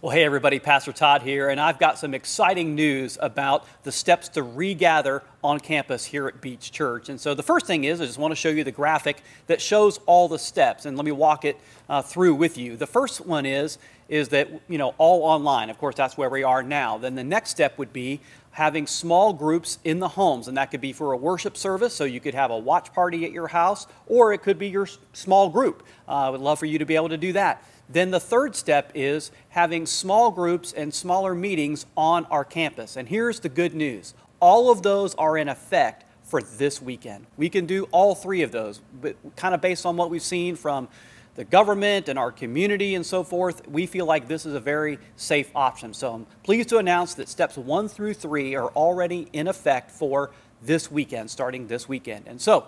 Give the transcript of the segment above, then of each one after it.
Well, hey everybody, Pastor Todd here, and I've got some exciting news about the steps to regather on campus here at Beach Church. And so the first thing is, I just want to show you the graphic that shows all the steps, and let me walk it through with you. The first one is that, all online. Of course, that's where we are now. Then the next step would be having small groups in the homes, and that could be for a worship service, so you could have a watch party at your house, or it could be your small group. I would love for you to be able to do that. Then the third step is having small groups and smaller meetings on our campus. And here's the good news. All of those are in effect for this weekend. We can do all three of those, but kind of based on what we've seen from the government and our community and so forth, we feel like this is a very safe option. So I'm pleased to announce that steps 1 through 3 are already in effect for this weekend, starting this weekend. And so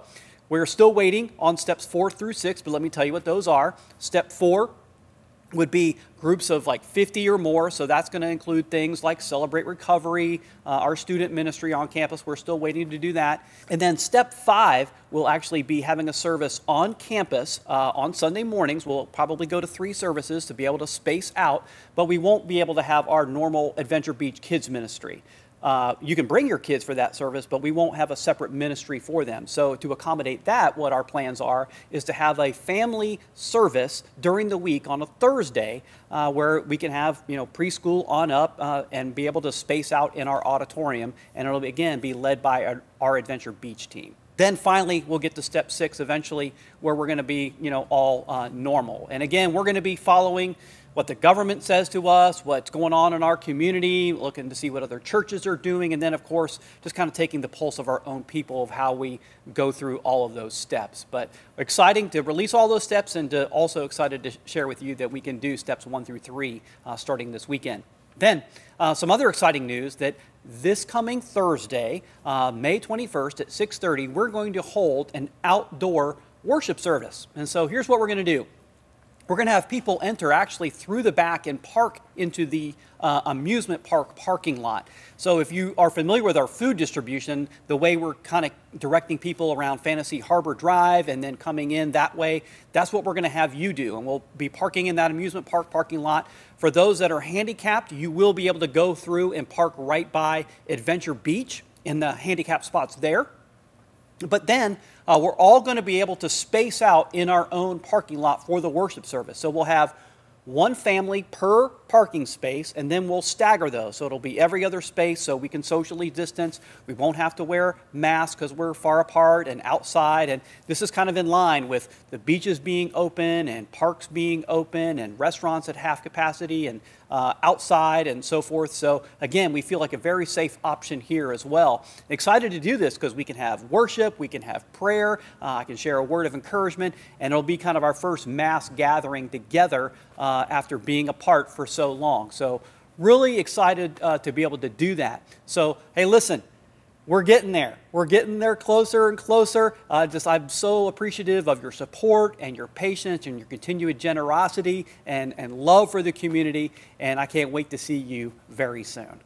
we're still waiting on steps 4 through 6, but let me tell you what those are. Step 4 would be groups of like 50 or more, so that's going to include things like Celebrate Recovery, our student ministry on campus. We're still waiting to do that. And then step 5 will actually be having a service on campus on Sunday mornings. We'll probably go to 3 services to be able to space out, but we won't be able to have our normal Adventure Beach Kids ministry. You can bring your kids for that service, but we won't have a separate ministry for them. So to accommodate that, what our plans are is to have a family service during the week on a Thursday where we can have preschool on up and be able to space out in our auditorium, and it'll again be led by our Adventure Beach team. Then finally, we'll get to step 6 eventually, where we're going to be all normal. And again, we're going to be following what the government says to us, what's going on in our community, looking to see what other churches are doing, and then, of course, just kind of taking the pulse of our own people of how we go through all of those steps. But exciting to release all those steps, and also excited to share with you that we can do steps 1 through 3 starting this weekend. Then, some other exciting news that this coming Thursday, May 21st at 6:30, we're going to hold an outdoor worship service. And so here's what we're going to do. We're going to have people enter actually through the back and park into the amusement park parking lot. So if you are familiar with our food distribution, the way we're kind of directing people around Fantasy Harbor Drive and then coming in that way, that's what we're going to have you do. And we'll be parking in that amusement park parking lot. For those that are handicapped, you will be able to go through and park right by Adventure Beach in the handicapped spots there. But then we're all going to be able to space out in our own parking lot for the worship service. So we'll have one family per parking space, and then we'll stagger those. So it'll be every other space so we can socially distance. We won't have to wear masks because we're far apart and outside. And this is kind of in line with the beaches being open and parks being open and restaurants at half capacity and outside and so forth. So again, we feel like a very safe option here as well. Excited to do this because we can have worship, we can have prayer, I can share a word of encouragement, and it'll be kind of our first mass gathering together after being apart for so long. So really excited to be able to do that. So hey, listen, we're getting there. We're getting there closer and closer. I'm so appreciative of your support and your patience and your continued generosity and love for the community, and I can't wait to see you very soon.